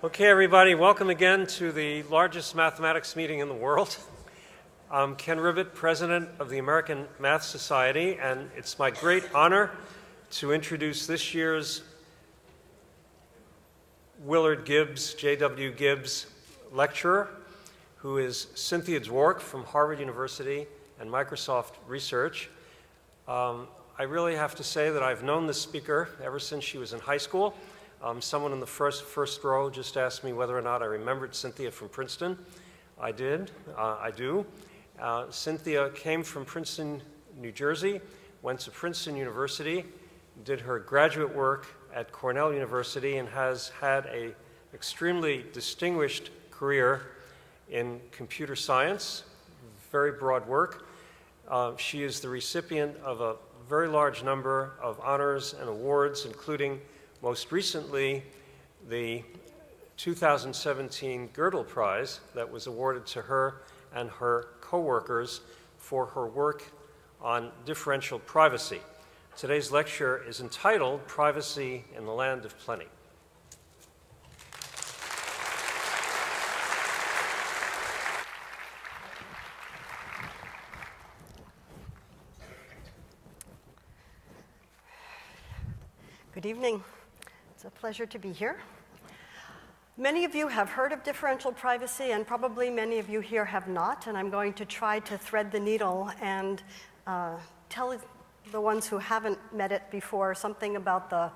Okay, everybody, welcome again to the largest mathematics meeting in the world. I'm Ken Ribbett, president of the American Math Society, and it's my great honor to introduce this year's Willard Gibbs, J.W. Gibbs lecturer, who is Cynthia Dwork from Harvard University and Microsoft Research. I really have to say that I've known this speaker ever since she was in high school. Someone in the first row just asked me whether or not I remembered Cynthia from Princeton. I did. I do. Cynthia came from Princeton, New Jersey, went to Princeton University, did her graduate work at Cornell University, and has had an extremely distinguished career in computer science, very broad work. She is the recipient of a very large number of honors and awards, including most recently, the 2017 Gödel Prize that was awarded to her and her co-workers for her work on differential privacy. Today's lecture is entitled Privacy in the Land of Plenty. Good evening. It's a pleasure to be here. Many of you have heard of differential privacy, and probably many of you here have not, and I'm going to try to thread the needle and tell the ones who haven't met it before something about the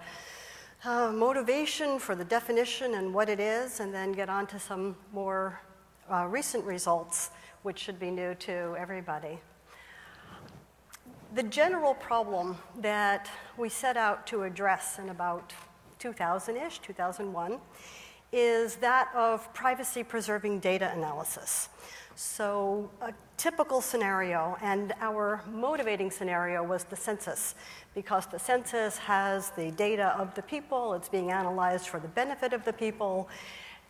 motivation for the definition and what it is, and then get on to some more recent results, which should be new to everybody. The general problem that we set out to address in about 2000-ish, 2001, is that of privacy-preserving data analysis. So a typical scenario, and our motivating scenario, was the census, because the census has the data of the people, it's being analyzed for the benefit of the people,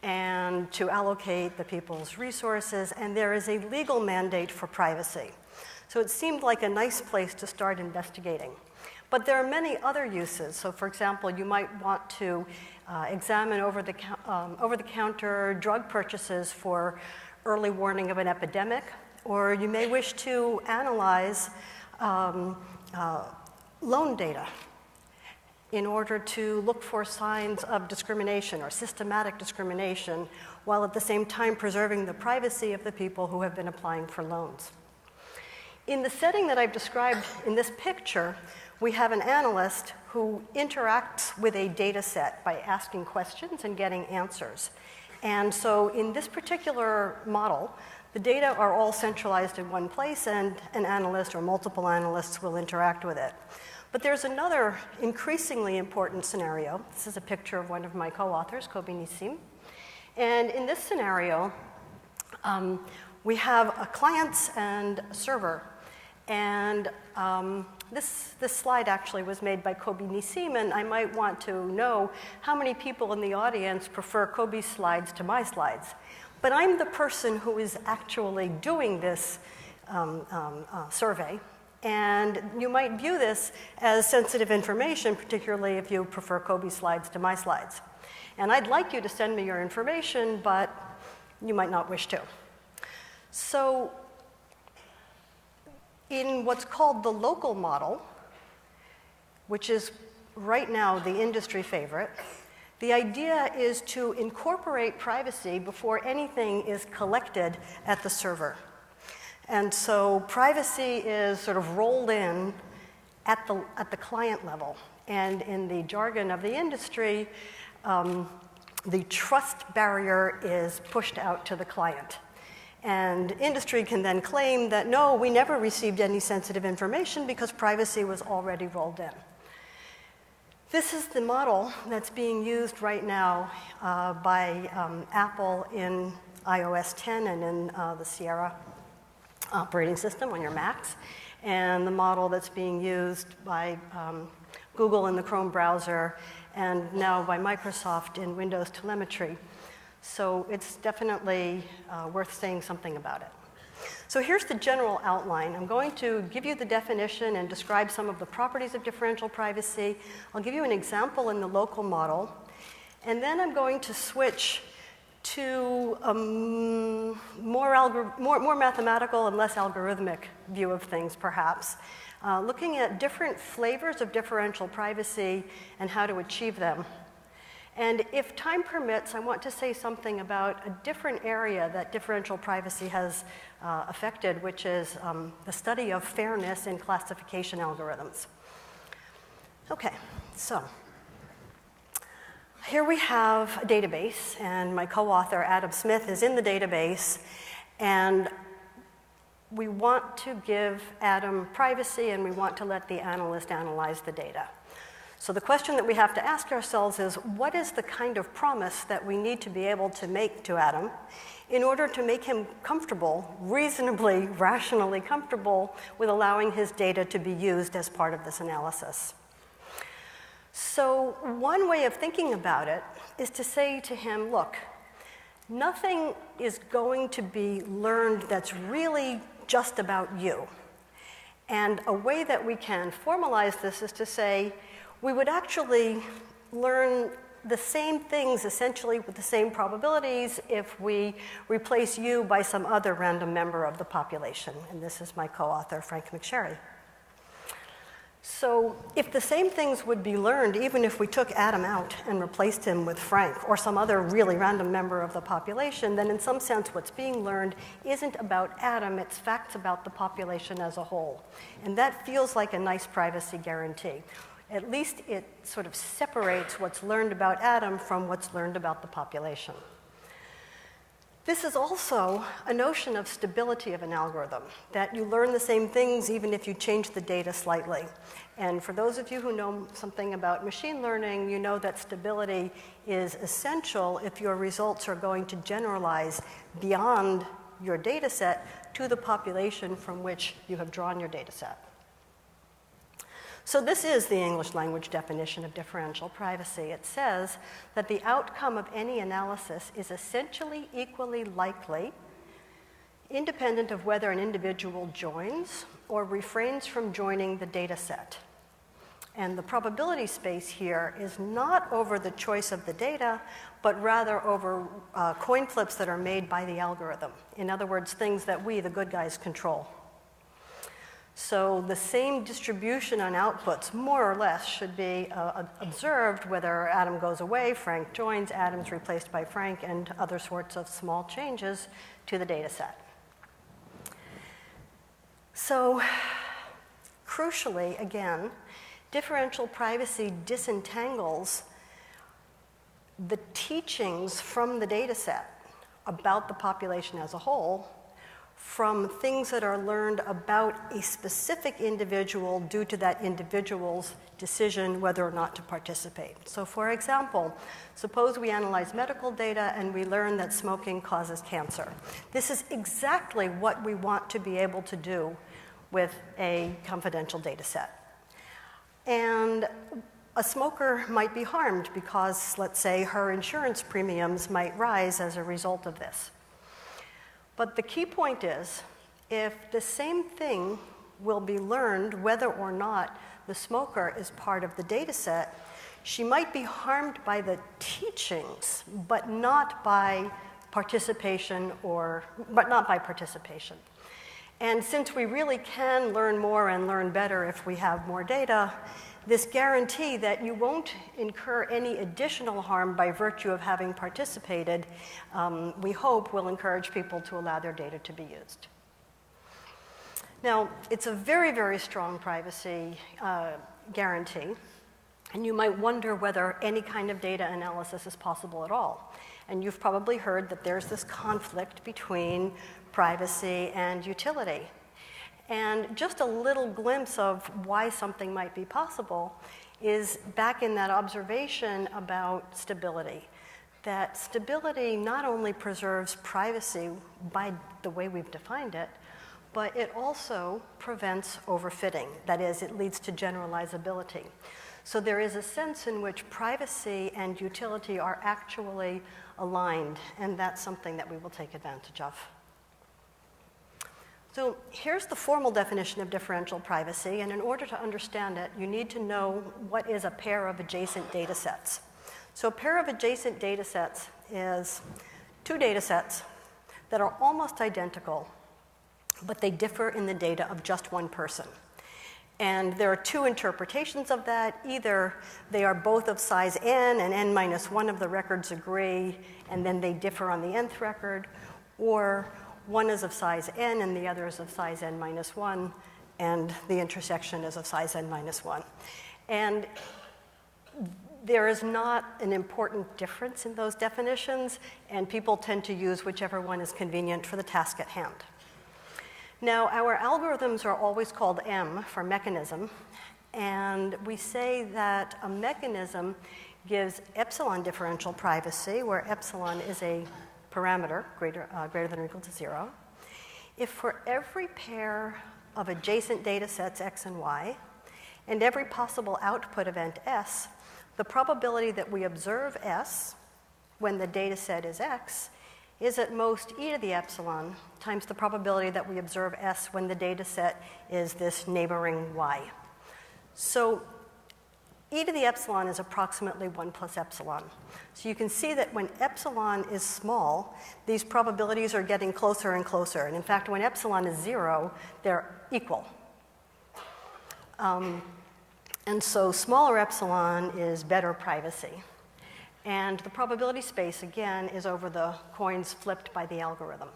and to allocate the people's resources, and there is a legal mandate for privacy. So it seemed like a nice place to start investigating. But there are many other uses. So for example, you might want to examine over-the-counter drug purchases for early warning of an epidemic, or you may wish to analyze loan data in order to look for signs of discrimination or systematic discrimination, while at the same time preserving the privacy of the people who have been applying for loans. In the setting that I've described in this picture, we have an analyst who interacts with a data set by asking questions and getting answers. And so in this particular model, the data are all centralized in one place, and an analyst or multiple analysts will interact with it. But there's another increasingly important scenario. This is a picture of one of my co-authors, Kobi Nissim. And in this scenario, we have a client and a server. And this slide actually was made by Kobi Nissim, and I might want to know how many people in the audience prefer Kobi's slides to my slides. But I'm the person who is actually doing this survey, and you might view this as sensitive information, particularly if you prefer Kobi's slides to my slides. And I'd like you to send me your information, but you might not wish to. So in what's called the local model, which is right now the industry favorite, the idea is to incorporate privacy before anything is collected at the server. And so privacy is sort of rolled in at the client level. And in the jargon of the industry, the trust barrier is pushed out to the client. And industry can then claim that, no, we never received any sensitive information because privacy was already rolled in. This is the model that's being used right now by Apple in iOS 10 and in the Sierra operating system on your Macs, and the model that's being used by Google in the Chrome browser, and now by Microsoft in Windows telemetry. So it's definitely worth saying something about it. So here's the general outline. I'm going to give you the definition and describe some of the properties of differential privacy. I'll give you an example in the local model. And then I'm going to switch to a more mathematical and less algorithmic view of things, perhaps, looking at different flavors of differential privacy and how to achieve them. And if time permits, I want to say something about a different area that differential privacy has affected, which is the study of fairness in classification algorithms. Okay, so here we have a database, and my co-author, Adam Smith, is in the database, and we want to give Adam privacy, and we want to let the analyst analyze the data. So the question that we have to ask ourselves is, what is the kind of promise that we need to be able to make to Adam in order to make him comfortable, reasonably, rationally comfortable, with allowing his data to be used as part of this analysis? So one way of thinking about it is to say to him, look, nothing is going to be learned that's really just about you. And a way that we can formalize this is to say, we would actually learn the same things, essentially with the same probabilities, if we replace you by some other random member of the population. And this is my co-author, Frank McSherry. So if the same things would be learned, even if we took Adam out and replaced him with Frank or some other really random member of the population, then in some sense what's being learned isn't about Adam, it's facts about the population as a whole. And that feels like a nice privacy guarantee. At least it sort of separates what's learned about Adam from what's learned about the population. This is also a notion of stability of an algorithm, that you learn the same things even if you change the data slightly. And for those of you who know something about machine learning, you know that stability is essential if your results are going to generalize beyond your data set to the population from which you have drawn your data set. So this is the English language definition of differential privacy. It says that the outcome of any analysis is essentially equally likely, independent of whether an individual joins or refrains from joining the data set. And the probability space here is not over the choice of the data, but rather over coin flips that are made by the algorithm. In other words, things that we, the good guys, control. So the same distribution on outputs, more or less, should be observed whether Adam goes away, Frank joins, Adam's replaced by Frank, and other sorts of small changes to the data set. So crucially, again, differential privacy disentangles the teachings from the data set about the population as a whole from things that are learned about a specific individual due to that individual's decision whether or not to participate. So for example, suppose we analyze medical data and we learn that smoking causes cancer. This is exactly what we want to be able to do with a confidential data set. And a smoker might be harmed because, let's say, her insurance premiums might rise as a result of this. But the key point is, if the same thing will be learned whether or not the smoker is part of the data set, she might be harmed by the teachings, but not by participation And since we really can learn more and learn better if we have more data, this guarantee that you won't incur any additional harm by virtue of having participated, we hope will encourage people to allow their data to be used. Now, it's a very, very strong privacy guarantee, and you might wonder whether any kind of data analysis is possible at all. And you've probably heard that there's this conflict between privacy and utility. And just a little glimpse of why something might be possible is back in that observation about stability. That stability not only preserves privacy by the way we've defined it, but it also prevents overfitting. That is, it leads to generalizability. So there is a sense in which privacy and utility are actually aligned, and that's something that we will take advantage of. So here's the formal definition of differential privacy, and in order to understand it, you need to know what is a pair of adjacent data sets. So a pair of adjacent data sets is two data sets that are almost identical, but they differ in the data of just one person. And there are two interpretations of that. Either they are both of size n, and n minus 1 of the records agree, and then they differ on the nth record, or one is of size n and the other is of size n minus 1, and the intersection is of size n minus 1. And there is not an important difference in those definitions, and people tend to use whichever one is convenient for the task at hand. Now, our algorithms are always called M for mechanism, and we say that a mechanism gives epsilon differential privacy, where epsilon is a parameter greater than or equal to 0, if for every pair of adjacent data sets x and y, and every possible output event s, the probability that we observe s when the data set is x is at most e to the epsilon times the probability that we observe s when the data set is this neighboring y. So e to the epsilon is approximately 1 plus epsilon. So you can see that when epsilon is small, these probabilities are getting closer and closer. And in fact, when epsilon is 0, they're equal. And so smaller epsilon is better privacy. And the probability space, again, is over the coins flipped by the algorithm.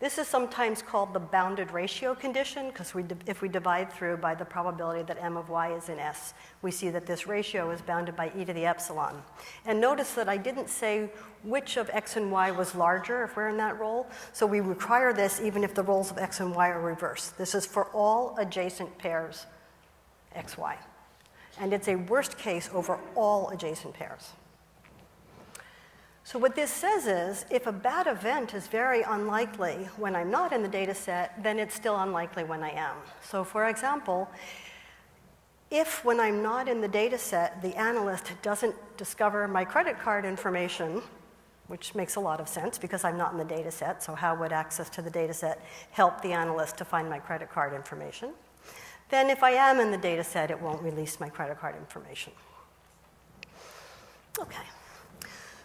This is sometimes called the bounded ratio condition, because if we divide through by the probability that m of y is in S, we see that this ratio is bounded by e to the epsilon. And notice that I didn't say which of x and y was larger if we're in that role. So we require this even if the roles of x and y are reversed. This is for all adjacent pairs x, y. And it's a worst case over all adjacent pairs. So what this says is, if a bad event is very unlikely when I'm not in the data set, then it's still unlikely when I am. So for example, if when I'm not in the data set, the analyst doesn't discover my credit card information, which makes a lot of sense because I'm not in the data set, so how would access to the data set help the analyst to find my credit card information? Then if I am in the data set, it won't release my credit card information. Okay.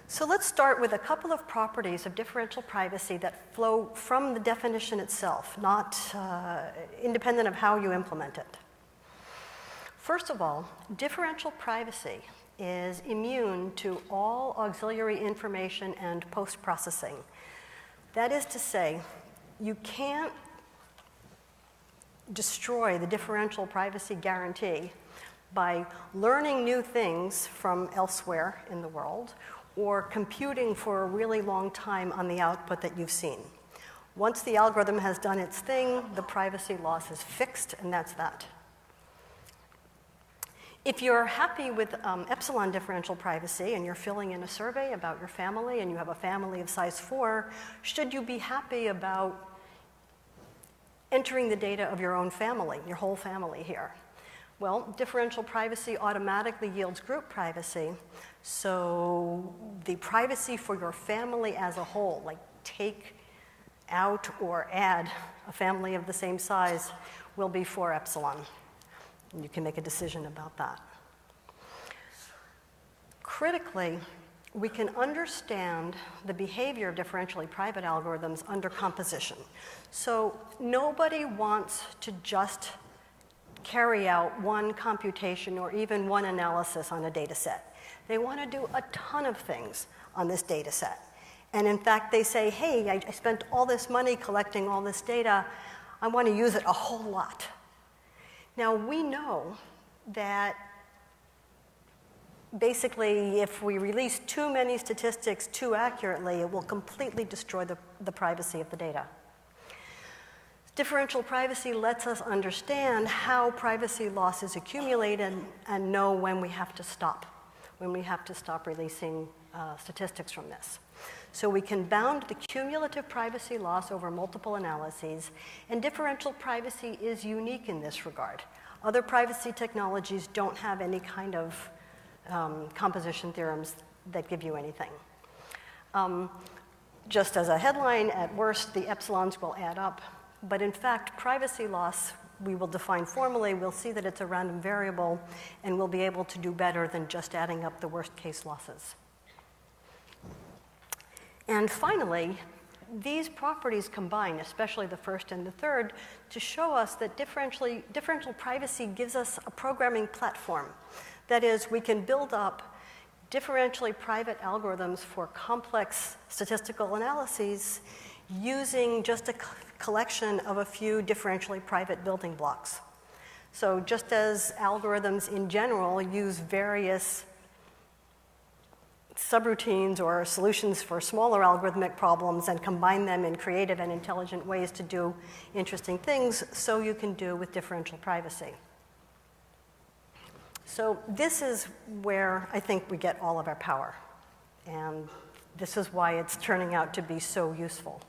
So let's start with a couple of properties of differential privacy that flow from the definition itself, not independent of how you implement it. First of all, differential privacy is immune to all auxiliary information and post-processing. That is to say, you can't destroy the differential privacy guarantee by learning new things from elsewhere in the world or computing for a really long time on the output that you've seen. Once the algorithm has done its thing, the privacy loss is fixed, and that's that. If you're happy with epsilon differential privacy and you're filling in a survey about your family and you have a family of size 4, should you be happy about entering the data of your own family, your whole family here? Well, differential privacy automatically yields group privacy. So the privacy for your family as a whole, like take out or add a family of the same size, will be 4 epsilon. And you can make a decision about that. Critically, we can understand the behavior of differentially private algorithms under composition. So nobody wants to just carry out one computation or even one analysis on a data set. They want to do a ton of things on this data set. And in fact, they say, hey, I spent all this money collecting all this data. I want to use it a whole lot. Now, we know that basically, if we release too many statistics too accurately, it will completely destroy the privacy of the data. Differential privacy lets us understand how privacy losses accumulate and know when we have to stop releasing statistics from this. So we can bound the cumulative privacy loss over multiple analyses, and differential privacy is unique in this regard. Other privacy technologies don't have any kind of composition theorems that give you anything. Just as a headline, at worst, the epsilons will add up. But in fact, privacy loss we will define formally, we'll see that it's a random variable, and we'll be able to do better than just adding up the worst case losses. And finally, these properties combine, especially the first and the third, to show us that differential privacy gives us a programming platform. That is, we can build up differentially private algorithms for complex statistical analyses using just a collection of a few differentially private building blocks. So just as algorithms in general use various subroutines or solutions for smaller algorithmic problems and combine them in creative and intelligent ways to do interesting things, so you can do with differential privacy. So this is where I think we get all of our power. And this is why it's turning out to be so useful.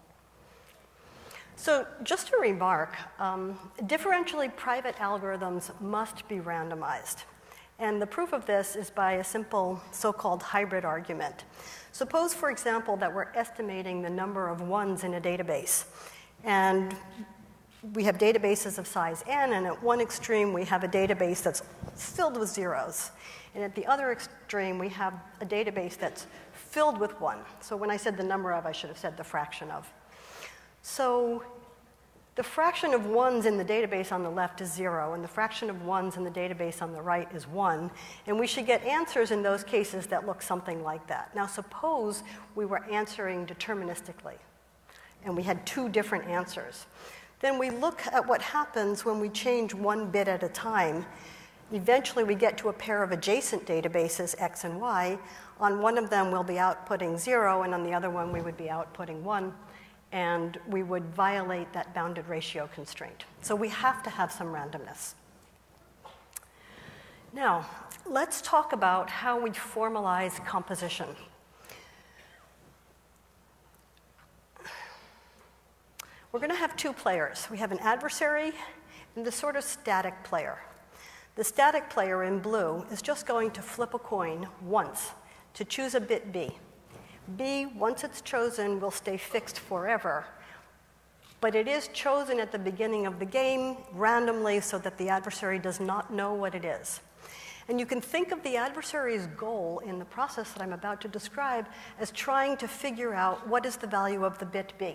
So just a remark, differentially private algorithms must be randomized. And the proof of this is by a simple so-called hybrid argument. Suppose, for example, that we're estimating the number of ones in a database. And we have databases of size n, and at one extreme we have a database that's filled with zeros. And at the other extreme we have a database that's filled with 1. So when I said the number of, I should have said the fraction of. So the fraction of ones in the database on the left is 0, and the fraction of ones in the database on the right is 1. And we should get answers in those cases that look something like that. Now suppose we were answering deterministically, and we had 2 different answers. Then we look at what happens when we change 1 bit at a time. Eventually we get to a pair of adjacent databases, x and y. On one of them we'll be outputting 0, and on the other one we would be outputting 1. And we would violate that bounded ratio constraint. So we have to have some randomness. Now, let's talk about how we formalize composition. We're going to have 2 players. We have an adversary and the sort of static player. The static player in blue is just going to flip a coin once to choose a bit B. B, once it's chosen, will stay fixed forever. But it is chosen at the beginning of the game randomly so that the adversary does not know what it is. And you can think of the adversary's goal in the process that I'm about to describe as trying to figure out what is the value of the bit B.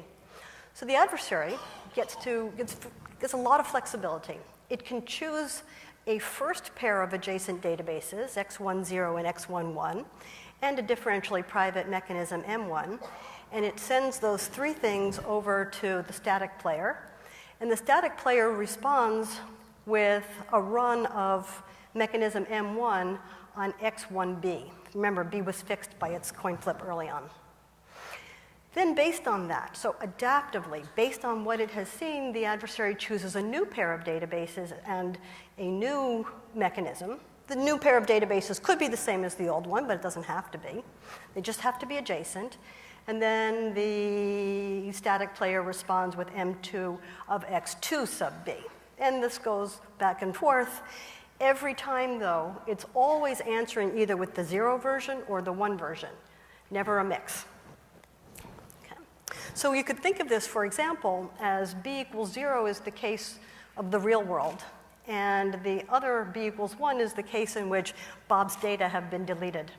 So the adversary gets a lot of flexibility. It can choose a first pair of adjacent databases, x10 and x11, and a differentially private mechanism M1, and it sends those 3 things over to the static player, and the static player responds with a run of mechanism M1 on x1b. Remember, B was fixed by its coin flip early on. Then based on that, so adaptively, based on what it has seen, the adversary chooses a new pair of databases and a new mechanism. The new pair of databases could be the same as the old one, but it doesn't have to be. They just have to be adjacent. And then the static player responds with M2 of x2 sub B. And this goes back and forth. Every time, though, it's always answering either with the 0 version or the 1 version, never a mix. So you could think of this, for example, as B equals 0 is the case of the real world. And the other B equals 1 is the case in which Bob's data have been deleted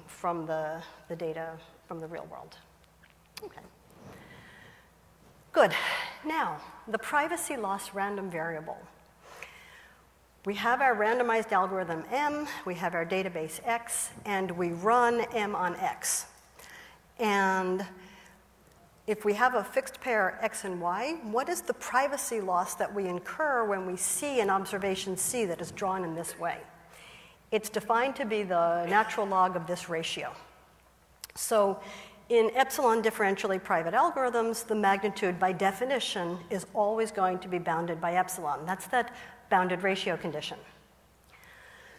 from the data from the real world. Okay. Good. Now, the privacy loss random variable. We have our randomized algorithm M, we have our database X, and we run M on X. And if we have a fixed pair X and Y, what is the privacy loss that we incur when we see an observation C that is drawn in this way? It's defined to be the natural log of this ratio. So in epsilon differentially private algorithms, the magnitude by definition is always going to be bounded by epsilon. That's that bounded ratio condition.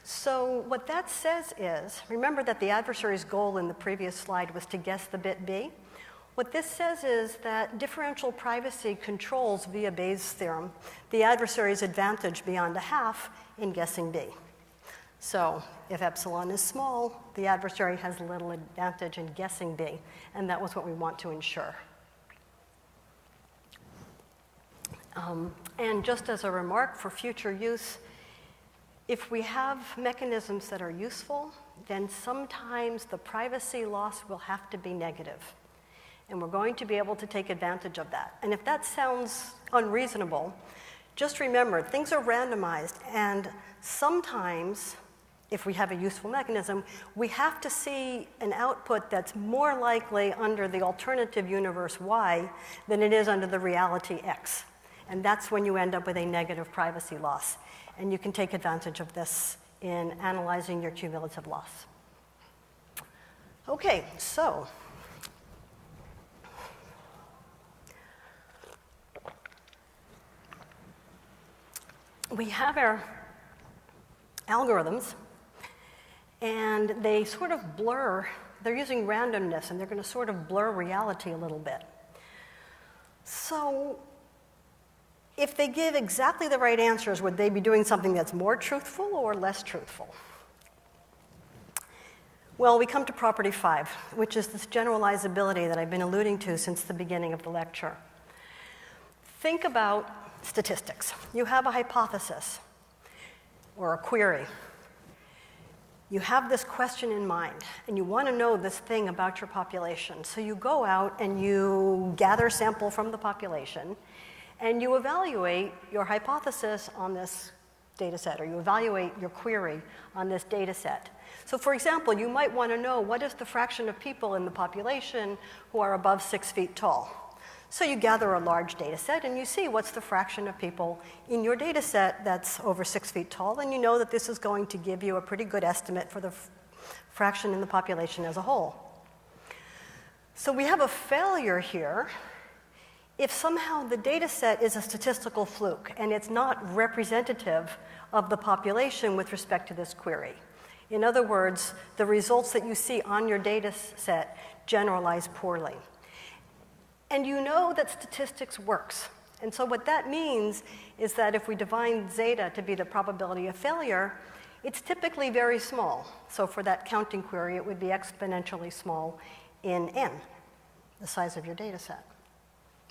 So what that says is, remember that the adversary's goal in the previous slide was to guess the bit B? What this says is that differential privacy controls, via Bayes' theorem, the adversary's advantage beyond a half in guessing B. So if epsilon is small, the adversary has little advantage in guessing B, and that was what we want to ensure. And just as a remark for future use, if we have mechanisms that are useful, then sometimes the privacy loss will have to be negative. And we're going to be able to take advantage of that. And if that sounds unreasonable, just remember, things are randomized, and sometimes, if we have a useful mechanism, we have to see an output that's more likely under the alternative universe Y than it is under the reality X. And that's when you end up with a negative privacy loss. And you can take advantage of this in analyzing your cumulative loss. Okay, so we have our algorithms, and they sort of blur. They're using randomness, and they're going to sort of blur reality a little bit. So if they give exactly the right answers, would they be doing something that's more truthful or less truthful? Well, we come to property 5, which is this generalizability that I've been alluding to since the beginning of the lecture. Think about statistics. You have a hypothesis or a query. You have this question in mind, and you want to know this thing about your population. So you go out and you gather sample from the population, and you evaluate your hypothesis on this data set, or you evaluate your query on this data set. So for example, you might want to know what is the fraction of people in the population who are above 6 feet tall. So you gather a large data set, and you see what's the fraction of people in your data set that's over 6 feet tall, and you know that this is going to give you a pretty good estimate for the fraction in the population as a whole. So we have a failure here if somehow the data set is a statistical fluke and it's not representative of the population with respect to this query. In other words, the results that you see on your data set generalize poorly. And you know that statistics works. And so what that means is that if we define zeta to be the probability of failure, it's typically very small. So for that counting query, it would be exponentially small in n, the size of your data set.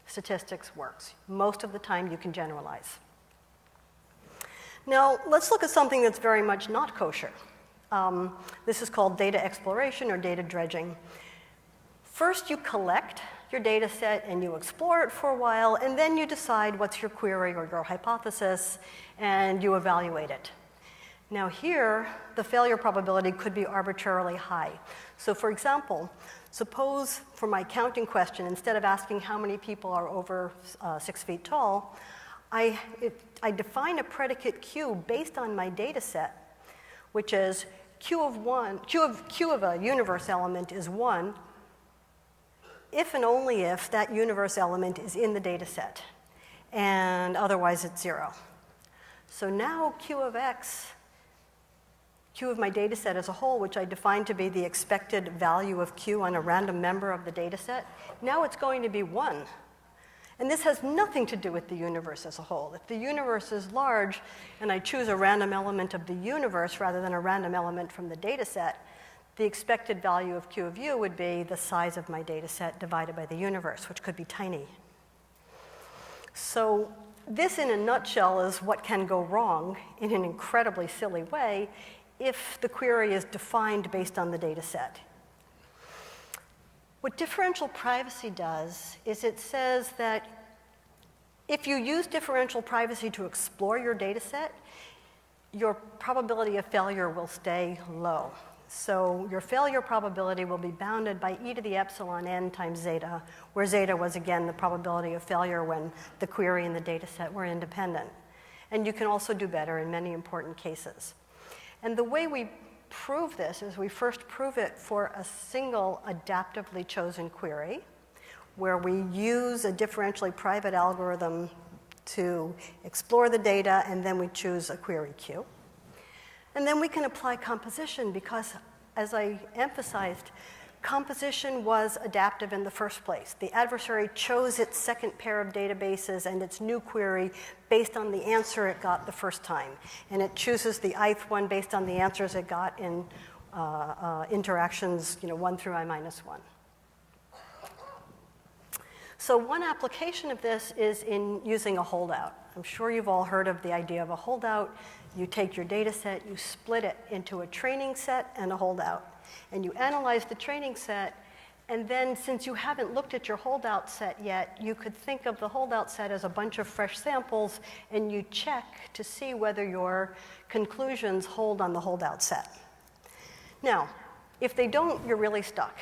Statistics works. Most of the time, you can generalize. Now, let's look at something that's very much not kosher. This is called data exploration or data dredging. First, you collect your data set and you explore it for a while, and then you decide what's your query or your hypothesis, and you evaluate it. Now here, the failure probability could be arbitrarily high. So for example, suppose for my counting question, instead of asking how many people are over 6 feet tall, I define a predicate Q based on my data set, which is Q of a universe element is 1, if and only if that universe element is in the data set, and otherwise it's 0. So now Q of x, Q of my data set as a whole, which I define to be the expected value of Q on a random member of the data set, now it's going to be 1. And this has nothing to do with the universe as a whole. If the universe is large and I choose a random element of the universe rather than a random element from the data set, the expected value of Q of U would be the size of my data set divided by the universe, which could be tiny. So this, in a nutshell, is what can go wrong in an incredibly silly way if the query is defined based on the data set. What differential privacy does is it says that if you use differential privacy to explore your data set, your probability of failure will stay low. So your failure probability will be bounded by e to the epsilon n times zeta, where zeta was, again, the probability of failure when the query and the data set were independent. And you can also do better in many important cases. And the way we prove this is we first prove it for a single adaptively chosen query, where we use a differentially private algorithm to explore the data, and then we choose a query Q. And then we can apply composition because, as I emphasized, composition was adaptive in the first place. The adversary chose its second pair of databases and its new query based on the answer it got the first time. And it chooses the ith one based on the answers it got in interactions 1 through I minus 1. So one application of this is in using a holdout. I'm sure you've all heard of the idea of a holdout. You take your data set, you split it into a training set and a holdout. And you analyze the training set, and then since you haven't looked at your holdout set yet, you could think of the holdout set as a bunch of fresh samples, and you check to see whether your conclusions hold on the holdout set. Now, if they don't, you're really stuck.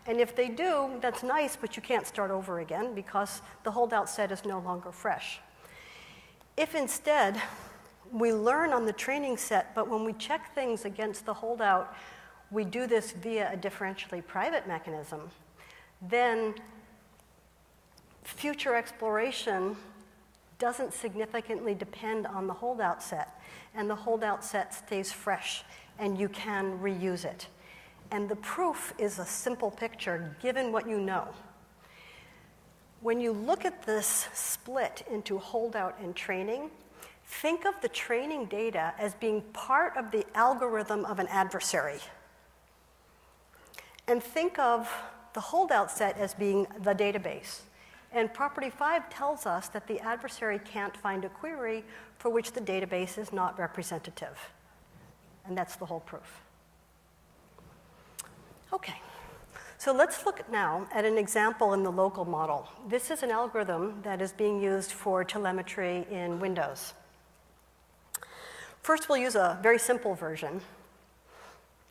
And if they do, that's nice, but you can't start over again because the holdout set is no longer fresh. If instead, we learn on the training set, but when we check things against the holdout, we do this via a differentially private mechanism, then future exploration doesn't significantly depend on the holdout set, and the holdout set stays fresh, and you can reuse it. And the proof is a simple picture, given what you know. When you look at this split into holdout and training, think of the training data as being part of the algorithm of an adversary. And think of the holdout set as being the database. And Property 5 tells us that the adversary can't find a query for which the database is not representative. And that's the whole proof. Okay, so let's look now at an example in the local model. This is an algorithm that is being used for telemetry in Windows. First, we'll use a very simple version.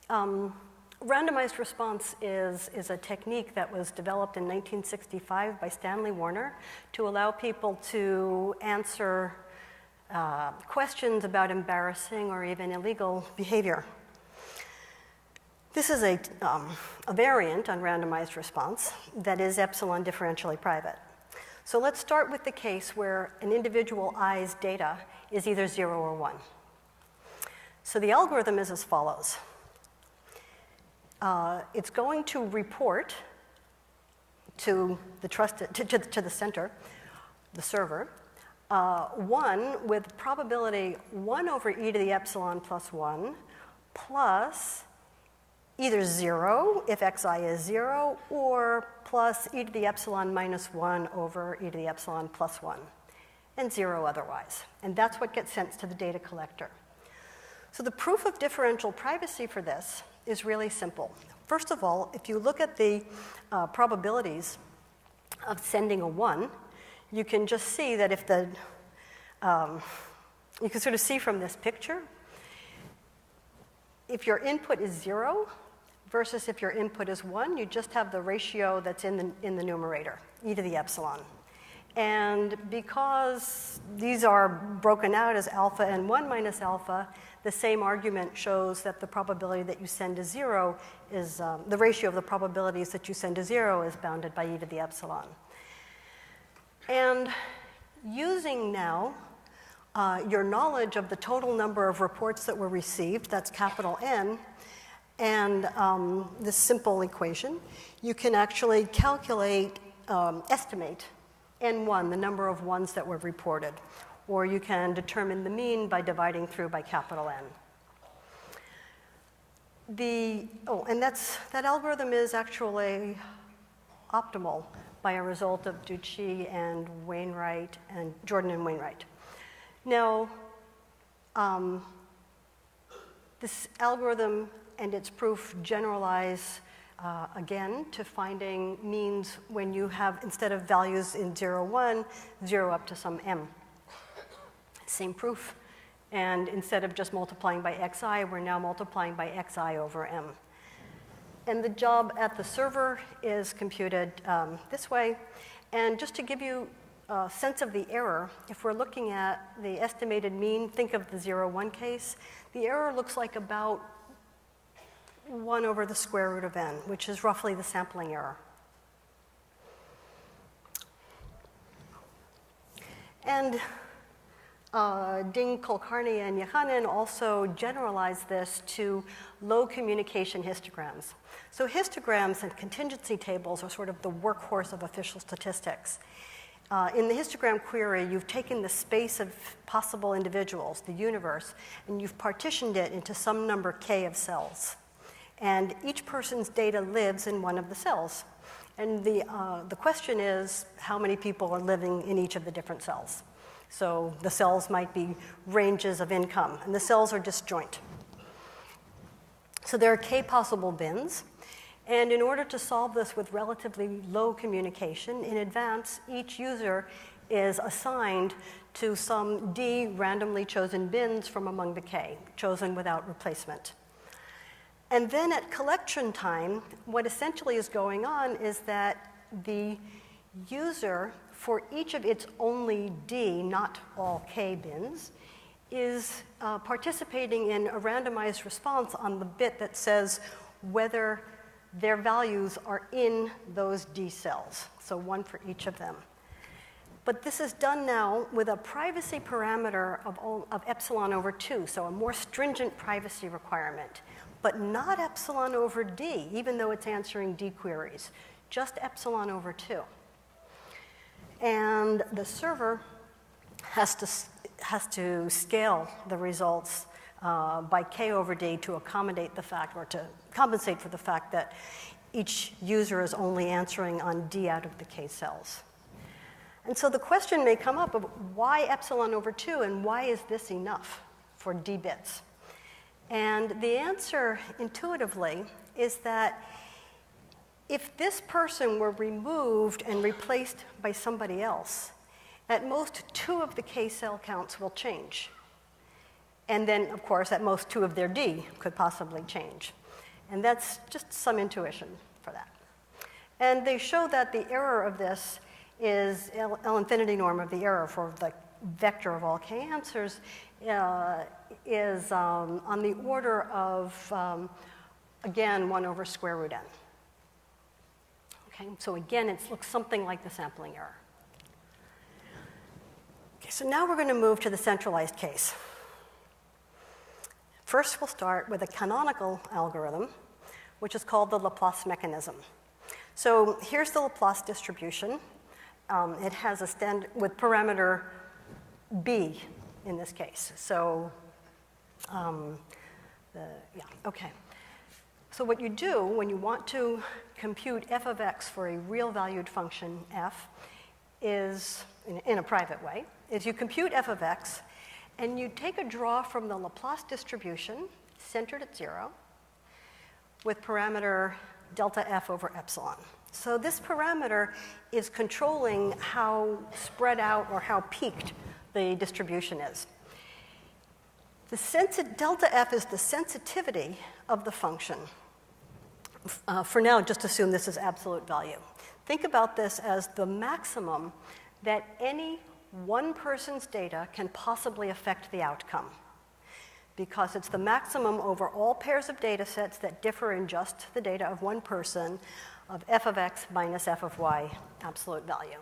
Randomized response is a technique that was developed in 1965 by Stanley Warner to allow people to answer questions about embarrassing or even illegal behavior. This is a variant on randomized response that is epsilon differentially private. So let's start with the case where an individual I's data is either 0 or 1. So the algorithm is as follows. It's going to report to the to the center, the server, 1 with probability 1 over e to the epsilon plus 1 plus either 0 if xi is 0 or plus e to the epsilon minus 1 over e to the epsilon plus 1 and 0 otherwise. And that's what gets sent to the data collector. So the proof of differential privacy for this is really simple. First of all, if you look at the probabilities of sending a 1, you can just see that if the, you can sort of see from this picture, if your input is 0 versus if your input is 1, you just have the ratio that's in the numerator, e to the epsilon. And because these are broken out as alpha and 1 minus alpha, the same argument shows that the probability that you send to 0 is, the ratio of the probabilities that you send to 0 is bounded by e to the epsilon. And using now your knowledge of the total number of reports that were received, that's capital N, and this simple equation, you can actually calculate, estimate N1, the number of ones that were reported. Or you can determine the mean by dividing through by capital N. And that algorithm is actually optimal by a result of Ducci and Wainwright and Jordan and Wainwright. Now, this algorithm and its proof generalize again to finding means when you have, instead of values in 0, 1, 0 up to some m. Same proof. And instead of just multiplying by xi, we're now multiplying by xi over m. And the job at the server is computed this way. And just to give you a sense of the error, if we're looking at the estimated mean, think of the 0, 1 case, the error looks like about 1 over the square root of n, which is roughly the sampling error. And Ding, Kulkarni, and Yochanan also generalized this to low communication histograms. So histograms and contingency tables are sort of the workhorse of official statistics. In the histogram query, you've taken the space of possible individuals, the universe, and you've partitioned it into some number k of cells. And each person's data lives in one of the cells. And the question is how many people are living in each of the different cells. So the cells might be ranges of income, and the cells are disjoint. So there are k possible bins. And in order to solve this with relatively low communication, in advance, each user is assigned to some d randomly chosen bins from among the k, chosen without replacement. And then at collection time, what essentially is going on is that the user, for each of its only d, not all k bins, is participating in a randomized response on the bit that says whether their values are in those d cells, so one for each of them. But this is done now with a privacy parameter of epsilon over 2, so a more stringent privacy requirement, but not epsilon over d, even though it's answering d queries, just epsilon over 2. And the server has to scale the results by k over d to accommodate the fact, or to compensate for the fact that each user is only answering on d out of the k cells. And so the question may come up of why epsilon over 2 and why is this enough for d bits? And the answer intuitively is that if this person were removed and replaced by somebody else, at most 2 of the k cell counts will change. And then, of course, at most 2 of their d could possibly change. And that's just some intuition for that. And they show that the error of this is L infinity norm of the error for the vector of all k answers is on the order of, again, 1 over square root n. Okay, so again, it looks something like the sampling error. Okay, so now we're going to move to the centralized case. First, we'll start with a canonical algorithm, which is called the Laplace mechanism. So here's the Laplace distribution. It has a standard with parameter b in this case. So, okay. So what you do when you want to compute f of x for a real valued function f is, in a private way, is you compute f of x and you take a draw from the Laplace distribution centered at 0 with parameter delta f over epsilon. So this parameter is controlling how spread out or how peaked the distribution is. Delta f is the sensitivity of the function. For now, just assume this is absolute value. Think about this as the maximum that any one person's data can possibly affect the outcome, because it's the maximum over all pairs of data sets that differ in just the data of one person of f of x minus f of y absolute value.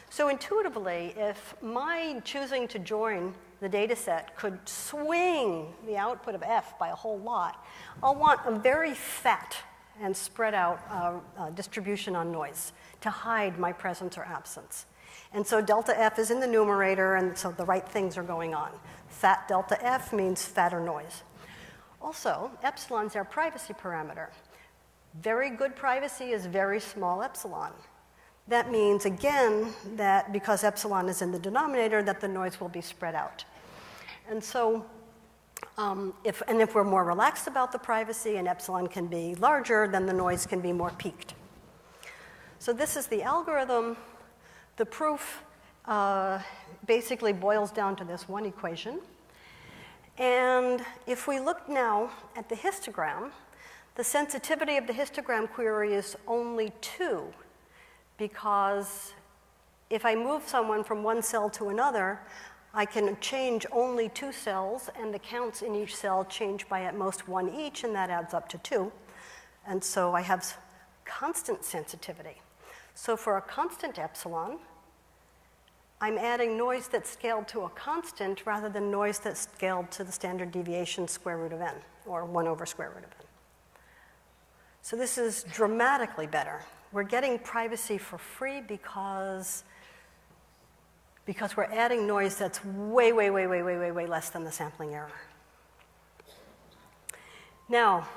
So intuitively, if my choosing to join the data set could swing the output of f by a whole lot, I'll want a very fat and spread out distribution on noise to hide my presence or absence. And so delta f is in the numerator, and so the right things are going on. Fat delta f means fatter noise. Also, epsilon's our privacy parameter. Very good privacy is very small epsilon. That means, again, that because epsilon is in the denominator, that the noise will be spread out. And so if we're more relaxed about the privacy and epsilon can be larger, then the noise can be more peaked. So this is the algorithm. The proof basically boils down to this one equation. And if we look now at the histogram, the sensitivity of the histogram query is only 2, because if I move someone from one cell to another, I can change only 2 cells, and the counts in each cell change by at most 1 each, and that adds up to 2. And so I have constant sensitivity. So for a constant epsilon, I'm adding noise that's scaled to a constant rather than noise that's scaled to the standard deviation square root of n, or 1 over square root of n. So this is dramatically better. We're getting privacy for free because we're adding noise that's way, way, way, way, way, way, way less than the sampling error. Now,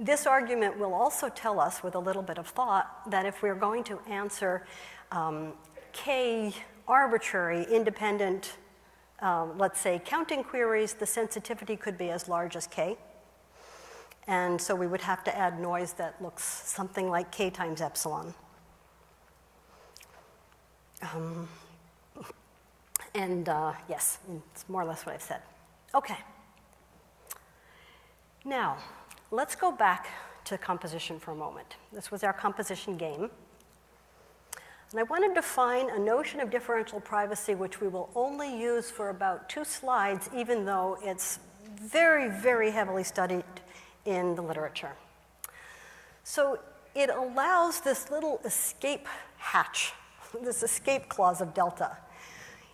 This argument will also tell us, with a little bit of thought, that if we're going to answer k arbitrary, independent, let's say, counting queries, the sensitivity could be as large as k. And so we would have to add noise that looks something like k times epsilon. Yes, it's more or less what I've said. Okay. Now, let's go back to composition for a moment. This was our composition game. And I want to define a notion of differential privacy which we will only use for about 2 slides, even though it's very, very heavily studied in the literature. So it allows this little escape hatch, this escape clause of delta.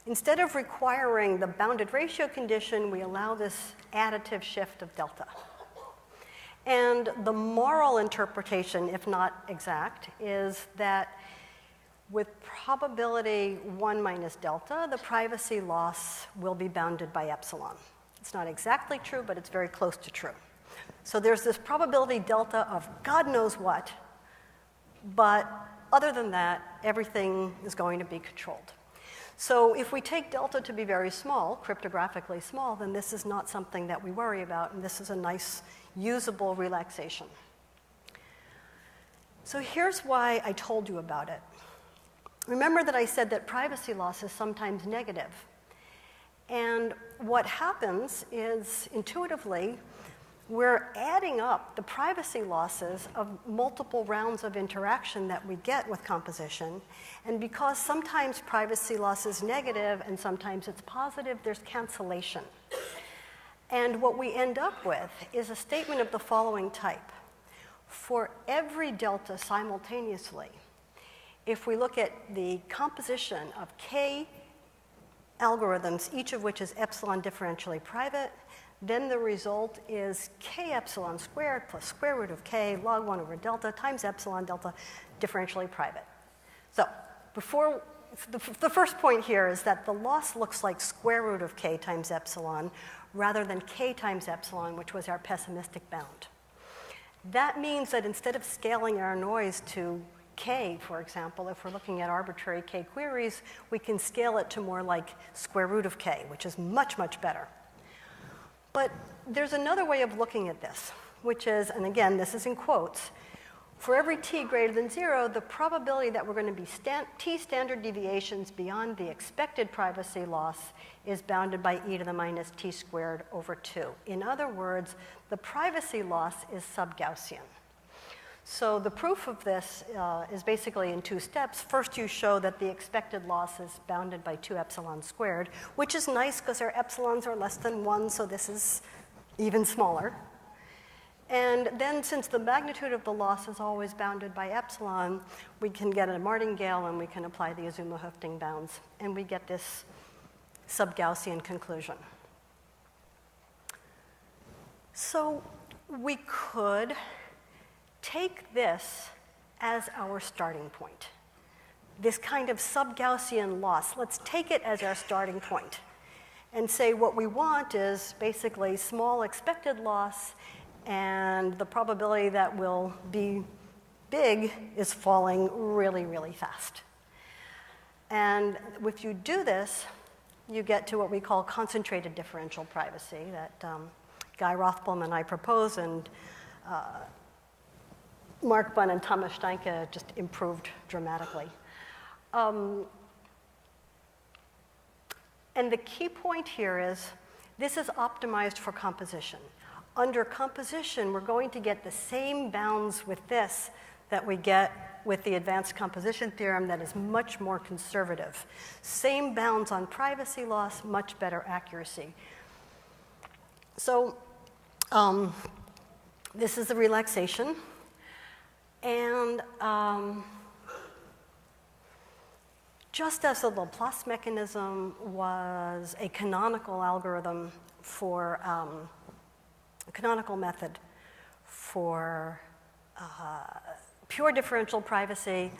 Instead of requiring the bounded ratio condition, we allow this additive shift of delta. And the moral interpretation, if not exact, is that with probability 1 minus delta, the privacy loss will be bounded by epsilon. It's not exactly true, but it's very close to true. So there's this probability delta of God knows what, but other than that, everything is going to be controlled. So if we take delta to be very small, cryptographically small, then this is not something that we worry about, and this is a nice, usable relaxation. So here's why I told you about it. Remember that I said that privacy loss is sometimes negative. And what happens is, intuitively, we're adding up the privacy losses of multiple rounds of interaction that we get with composition. And because sometimes privacy loss is negative and sometimes it's positive, there's cancellation. And what we end up with is a statement of the following type. For every delta simultaneously, if we look at the composition of k algorithms, each of which is epsilon differentially private, then the result is k epsilon squared plus square root of k log 1 over delta times epsilon delta differentially private. So the first point here is that the loss looks like square root of k times epsilon rather than k times epsilon, which was our pessimistic bound. That means that instead of scaling our noise to k, for example, if we're looking at arbitrary k queries, we can scale it to more like square root of k, which is much, much better. But there's another way of looking at this, which is, and again, this is in quotes, for every t greater than 0, the probability that we're going to be t standard deviations beyond the expected privacy loss is bounded by e to the minus t squared over 2. In other words, the privacy loss is sub-Gaussian. So the proof of this is basically in 2 steps. First, you show that the expected loss is bounded by 2 epsilon squared, which is nice because our epsilons are less than 1, so this is even smaller. And then, since the magnitude of the loss is always bounded by epsilon, we can get a martingale and we can apply the Azuma-Hüfting bounds, and we get this sub-Gaussian conclusion. So we could take this as our starting point. This kind of sub-Gaussian loss, let's take it as our starting point and say what we want is basically small expected loss, and the probability that will be big is falling really, really fast. And if you do this, you get to what we call concentrated differential privacy that Guy Rothbaum and I propose, and Mark Bunn and Thomas Steinke just improved dramatically. And the key point here is this is optimized for composition. Under composition, we're going to get the same bounds with this that we get with the advanced composition theorem that is much more conservative. Same bounds on privacy loss, much better accuracy. So this is the relaxation. And just as the Laplace mechanism was a canonical algorithm for a canonical method for pure differential privacy,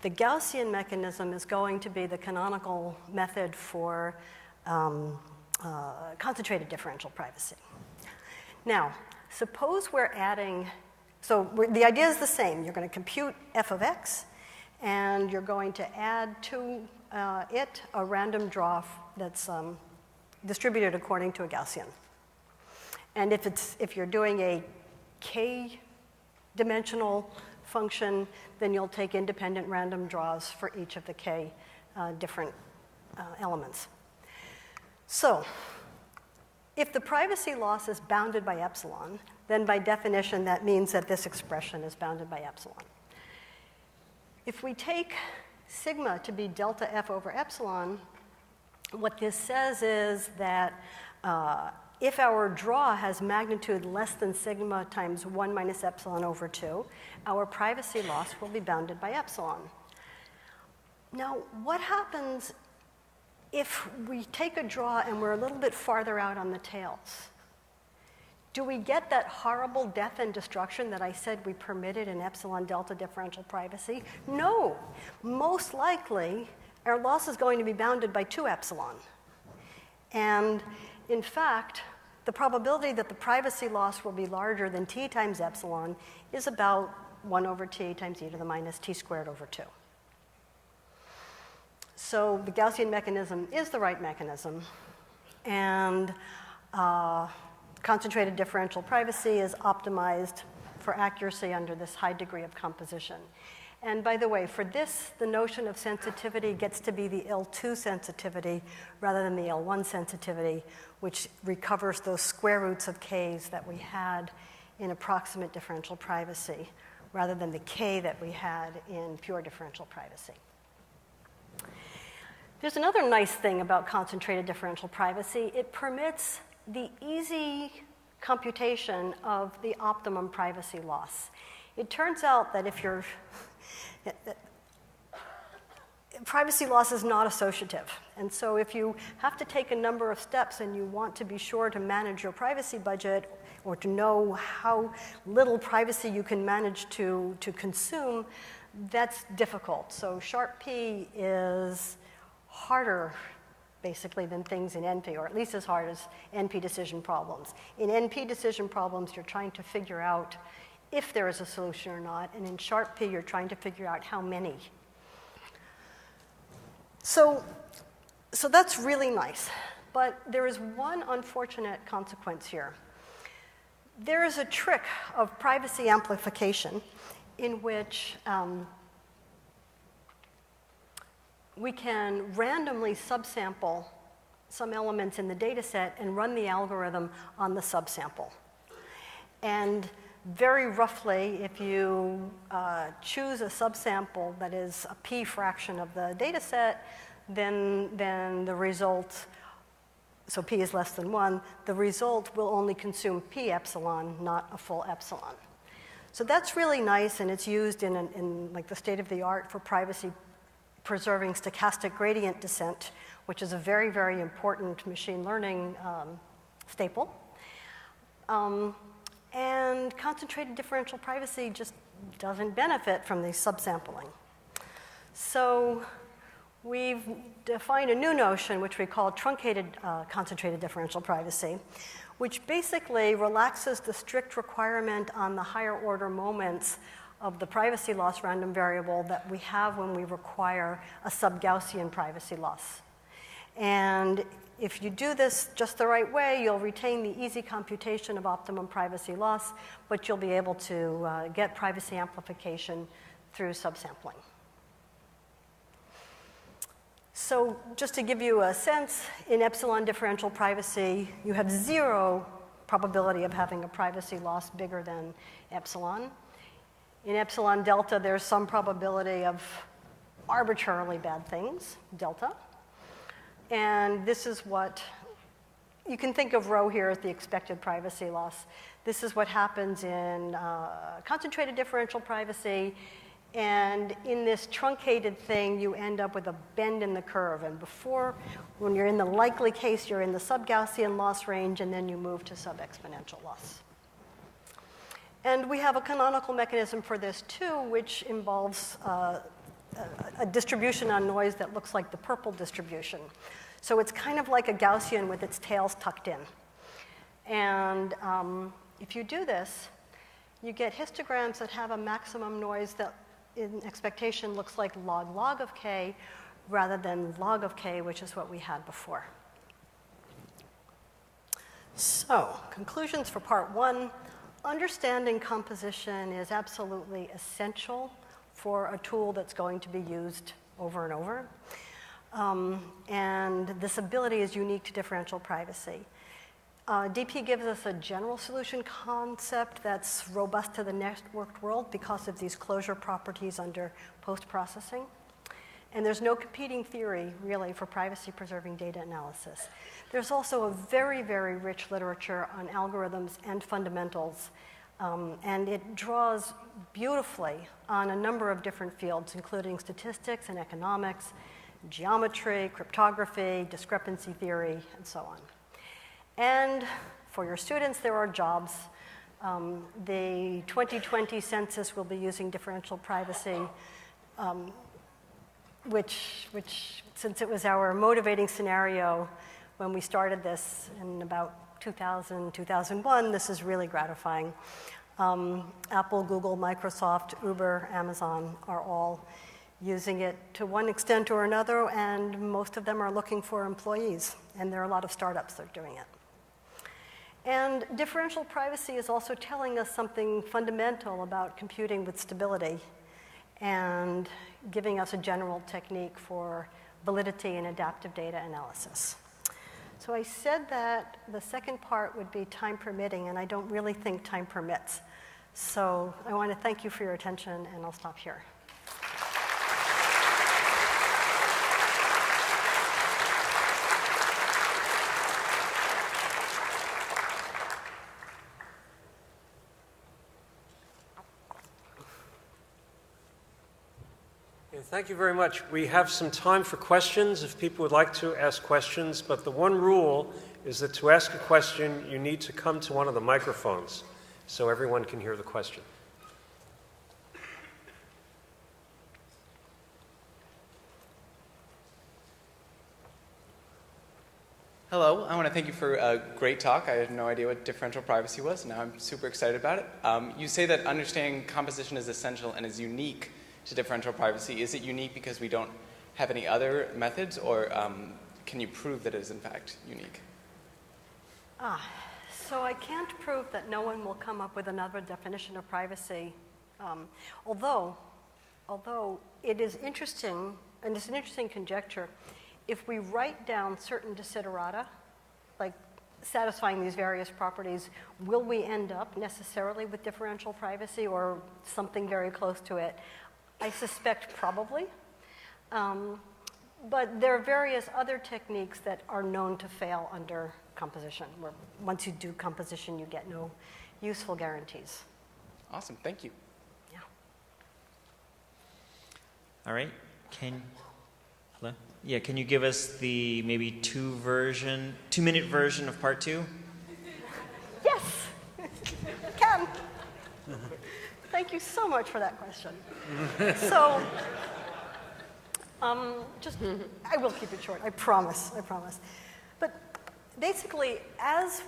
the Gaussian mechanism is going to be the canonical method for concentrated differential privacy. Now, suppose we're adding So the idea is the same. You're going to compute f of x, and you're going to add to it a random draw that's distributed according to a Gaussian. And if you're doing a k-dimensional function, then you'll take independent random draws for each of the k different elements. So if the privacy loss is bounded by epsilon, then by definition that means that this expression is bounded by epsilon. If we take sigma to be delta f over epsilon, what this says is that if our draw has magnitude less than sigma times 1 minus epsilon over 2, our privacy loss will be bounded by epsilon. Now, what happens if we take a draw and we're a little bit farther out on the tails? Do we get that horrible death and destruction that I said we permitted in epsilon delta differential privacy? No. Most likely, our loss is going to be bounded by 2 epsilon. And in fact, the probability that the privacy loss will be larger than t times epsilon is about 1 over t times e to the minus t squared over 2. So the Gaussian mechanism is the right mechanism. And concentrated differential privacy is optimized for accuracy under this high degree of composition. And by the way, for this, the notion of sensitivity gets to be the L2 sensitivity rather than the L1 sensitivity, which recovers those square roots of k's that we had in approximate differential privacy, rather than the k that we had in pure differential privacy. There's another nice thing about concentrated differential privacy. It permits the easy computation of the optimum privacy loss. It turns out that if you're privacy loss is not associative. And so if you have to take a number of steps and you want to be sure to manage your privacy budget or to know how little privacy you can manage to consume, that's difficult. So sharp P is harder, basically, than things in NP, or at least as hard as NP decision problems. In NP decision problems, you're trying to figure out if there is a solution or not, and in sharp P, you're trying to figure out how many. So that's really nice, but there is one unfortunate consequence here. There is a trick of privacy amplification in which we can randomly subsample some elements in the data set and run the algorithm on the subsample. And very roughly, if you choose a subsample that is a p fraction of the data set, then the result, so p is less than 1, the result will only consume p epsilon, not a full epsilon. So that's really nice, and it's used in like the state of the art for privacy preserving stochastic gradient descent, which is a very, very important machine learning staple. And concentrated differential privacy just doesn't benefit from the subsampling. So we've defined a new notion, which we call truncated concentrated differential privacy, which basically relaxes the strict requirement on the higher order moments of the privacy loss random variable that we have when we require a sub-Gaussian privacy loss. And if you do this just the right way, you'll retain the easy computation of optimum privacy loss, but you'll be able to get privacy amplification through subsampling. So just to give you a sense, in epsilon differential privacy, you have 0 probability of having a privacy loss bigger than epsilon. In epsilon delta, there's some probability of arbitrarily bad things, delta. And this is what, you can think of rho here as the expected privacy loss. This is what happens in concentrated differential privacy. And in this truncated thing, you end up with a bend in the curve. And before, when you're in the likely case, you're in the sub-Gaussian loss range, and then you move to sub-exponential loss. And we have a canonical mechanism for this, too, which involves a distribution on noise that looks like the purple distribution. So it's kind of like a Gaussian with its tails tucked in. And if you do this, you get histograms that have a maximum noise that in expectation looks like log of k rather than log of k, which is what we had before. So, conclusions for part one. Understanding composition is absolutely essential for a tool that's going to be used over and over. And this ability is unique to differential privacy. DP gives us a general solution concept that's robust to the networked world because of these closure properties under post-processing. And there's no competing theory, really, for privacy-preserving data analysis. There's also a very, very rich literature on algorithms and fundamentals, and it draws beautifully on a number of different fields, including statistics and economics, geometry, cryptography, discrepancy theory, and so on. And for your students, there are jobs. The 2020 census will be using differential privacy, which, since it was our motivating scenario when we started this in about 2000, 2001, this is really gratifying. Apple, Google, Microsoft, Uber, Amazon are all using it to one extent or another, and most of them are looking for employees, and there are a lot of startups that are doing it. And differential privacy is also telling us something fundamental about computing with stability and giving us a general technique for validity and adaptive data analysis. So I said that the second part would be time permitting, and I don't really think time permits. So I want to thank you for your attention, and I'll stop here. Thank you very much. We have some time for questions if people would like to ask questions, but the one rule is that to ask a question, you need to come to one of the microphones so everyone can hear the question. Hello, I want to thank you for a great talk. I had no idea what differential privacy was. Now I'm super excited about it. You say that understanding composition is essential and is unique to differential privacy. Is it unique because we don't have any other methods, or can you prove that it is in fact unique? So I can't prove that no one will come up with another definition of privacy, although it is interesting, and it's an interesting conjecture, if we write down certain desiderata, like satisfying these various properties, will we end up necessarily with differential privacy or something very close to it? I suspect probably, but there are various other techniques that are known to fail under composition, where once you do composition, you get no useful guarantees. Awesome, thank you. Yeah. All right, hello? Yeah, can you give us the maybe 2-minute version of part 2? Yes, can. Thank you so much for that question. So, I will keep it short, I promise. But basically, as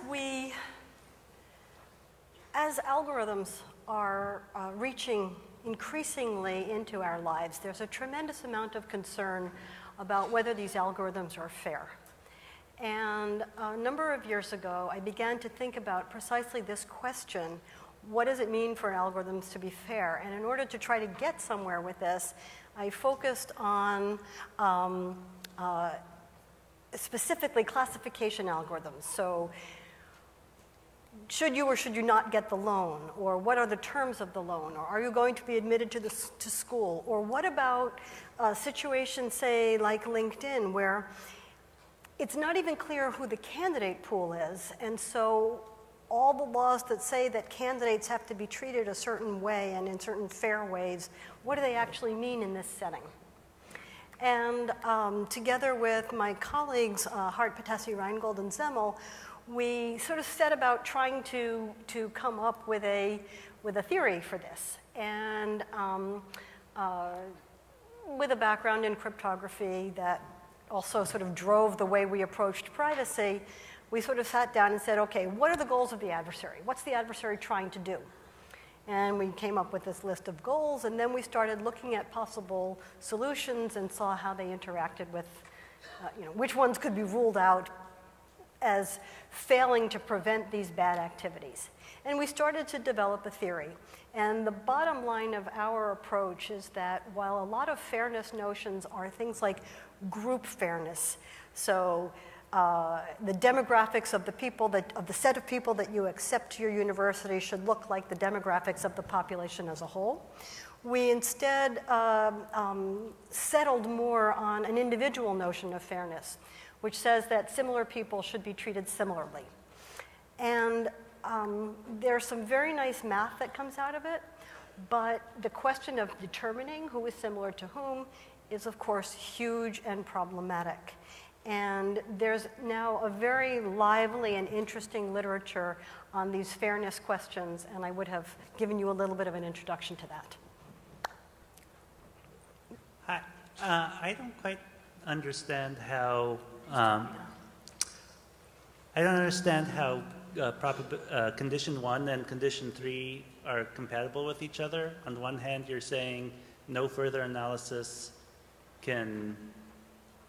algorithms are reaching increasingly into our lives, there's a tremendous amount of concern about whether these algorithms are fair. And a number of years ago, I began to think about precisely this question: what does it mean for algorithms to be fair? And in order to try to get somewhere with this, I focused on specifically classification algorithms. So should you or should you not get the loan? Or what are the terms of the loan? Or are you going to be admitted to school? Or what about a situation, say, like LinkedIn, where it's not even clear who the candidate pool is, and so all the laws that say that candidates have to be treated a certain way and in certain fair ways, what do they actually mean in this setting? And together with my colleagues, Hart, Patassi, Reingold, and Zemmel, we sort of set about trying to come up with a theory for this. And with a background in cryptography that also sort of drove the way we approached privacy, we sort of sat down and said, okay, what are the goals of the adversary? What's the adversary trying to do? And we came up with this list of goals, and then we started looking at possible solutions and saw how they interacted with, which ones could be ruled out as failing to prevent these bad activities. And we started to develop a theory. And the bottom line of our approach is that while a lot of fairness notions are things like group fairness, so the demographics of the set of people that you accept to your university should look like the demographics of the population as a whole. We instead settled more on an individual notion of fairness, which says that similar people should be treated similarly. And there's some very nice math that comes out of it, but the question of determining who is similar to whom is, of course, huge and problematic. And there's now a very lively and interesting literature on these fairness questions, and I would have given you a little bit of an introduction to that. Hi. I don't quite understand how condition 1 and condition 3 are compatible with each other. On the one hand, you're saying no further analysis can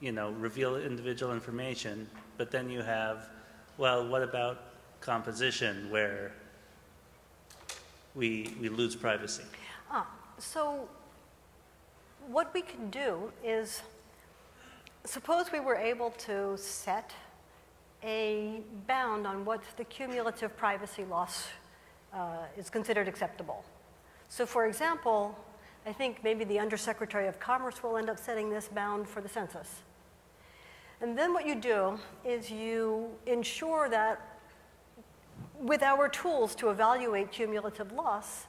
reveal individual information, but then you have, well, what about composition where we lose privacy? So what we could do is, suppose we were able to set a bound on what the cumulative privacy loss is considered acceptable. So for example, I think maybe the Undersecretary of Commerce will end up setting this bound for the census. And then what you do is you ensure that with our tools to evaluate cumulative loss,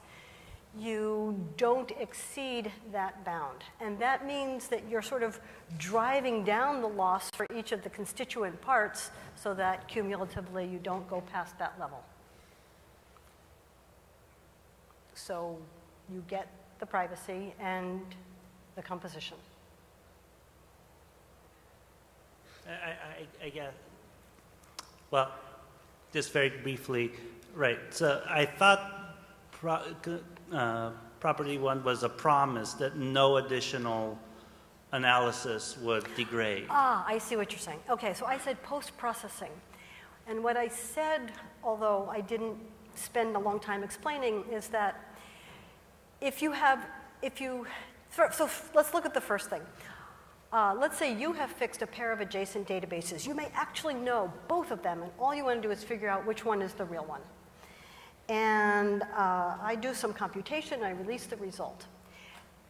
you don't exceed that bound. And that means that you're sort of driving down the loss for each of the constituent parts so that cumulatively you don't go past that level. So you get the privacy and the composition. I guess, well, just very briefly, right. So I thought property 1 was a promise that no additional analysis would degrade. I see what you're saying. Okay, so I said post-processing. And what I said, although I didn't spend a long time explaining, is that so let's look at the first thing. Let's say you have fixed a pair of adjacent databases. You may actually know both of them, and all you want to do is figure out which one is the real one. And I do some computation, I release the result.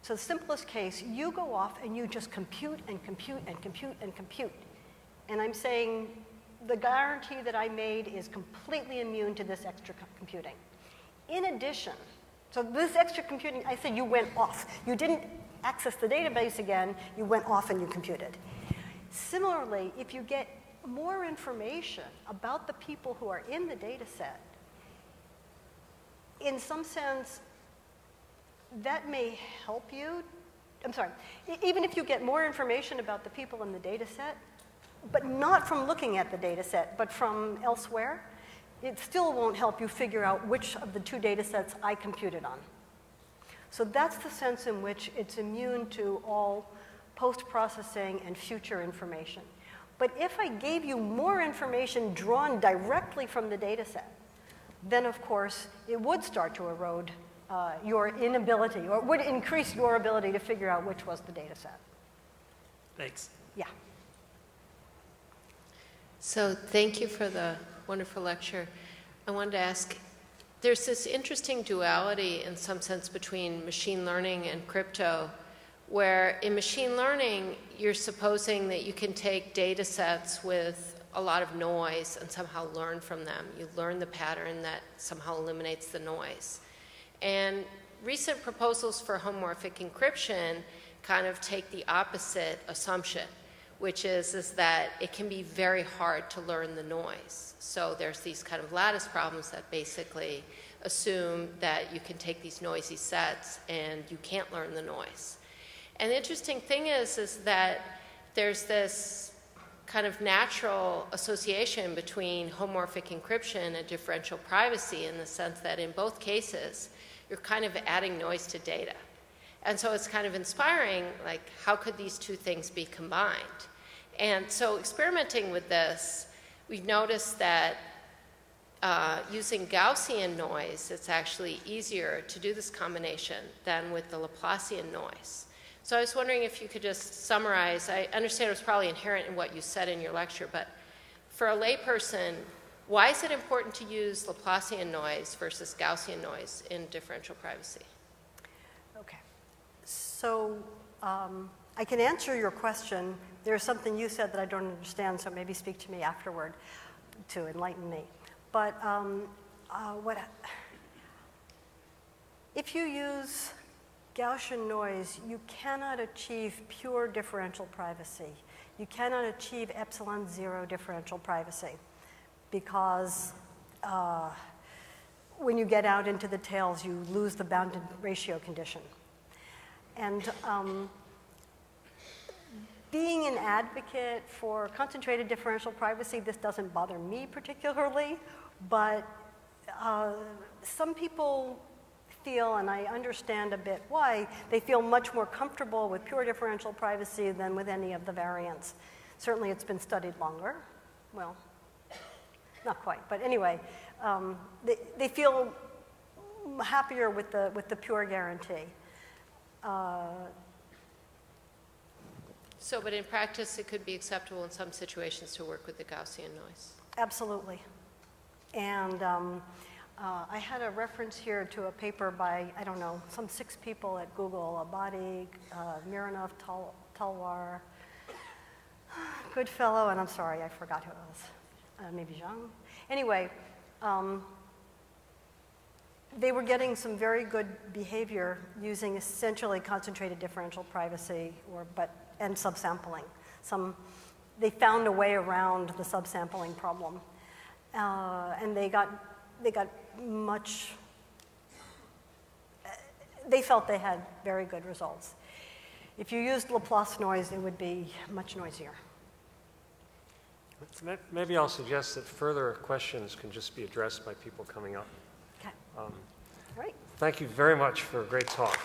So the simplest case, you go off and you just compute and compute and compute and compute. And I'm saying the guarantee that I made is completely immune to this extra computing. In addition, so this extra computing, I said you went off. You didn't access the database again, you went off and you computed. Similarly, if you get more information about the people who are in the data set, in some sense, that may help you. I'm sorry, even if you get more information about the people in the data set, but not from looking at the data set, but from elsewhere, it still won't help you figure out which of the two data sets I computed on. So that's the sense in which it's immune to all post-processing and future information. But if I gave you more information drawn directly from the data set, then of course it would start to erode your inability, or would increase your ability to figure out which was the data set. Thanks. Yeah. So thank you for the wonderful lecture. I wanted to ask, there's this interesting duality in some sense between machine learning and crypto, where in machine learning, you're supposing that you can take data sets with a lot of noise and somehow learn from them. You learn the pattern that somehow eliminates the noise. And recent proposals for homomorphic encryption kind of take the opposite assumption, which is that it can be very hard to learn the noise. So there's these kind of lattice problems that basically assume that you can take these noisy sets and you can't learn the noise. And the interesting thing is that there's this kind of natural association between homomorphic encryption and differential privacy, in the sense that in both cases, you're kind of adding noise to data. And so it's kind of inspiring, like, how could these two things be combined? And so experimenting with this, we've noticed that using Gaussian noise, it's actually easier to do this combination than with the Laplacian noise. So I was wondering if you could just summarize. I understand it was probably inherent in what you said in your lecture, but for a layperson, why is it important to use Laplacian noise versus Gaussian noise in differential privacy? Okay. So I can answer your question. There's something you said that I don't understand, so maybe speak to me afterward to enlighten me. But if you use Gaussian noise, you cannot achieve pure differential privacy. You cannot achieve epsilon zero differential privacy because when you get out into the tails, you lose the bounded ratio condition. And being an advocate for concentrated differential privacy, this doesn't bother me particularly, but some people feel, and I understand a bit why, they feel much more comfortable with pure differential privacy than with any of the variants. Certainly it's been studied longer. Well, not quite, but anyway, they feel happier with the pure guarantee. So, but in practice, it could be acceptable in some situations to work with the Gaussian noise. Absolutely. And I had a reference here to a paper by, I don't know, some 6 people at Google, Abadi, Mironov, Talwar, Goodfellow, and I'm sorry, I forgot who it was, maybe Zhang. Anyway, they were getting some very good behavior using essentially concentrated differential privacy and subsampling. They found a way around the subsampling problem. And they felt they had very good results. If you used Laplace noise, it would be much noisier. Maybe I'll suggest that further questions can just be addressed by people coming up. Okay. All right. Thank you very much for a great talk.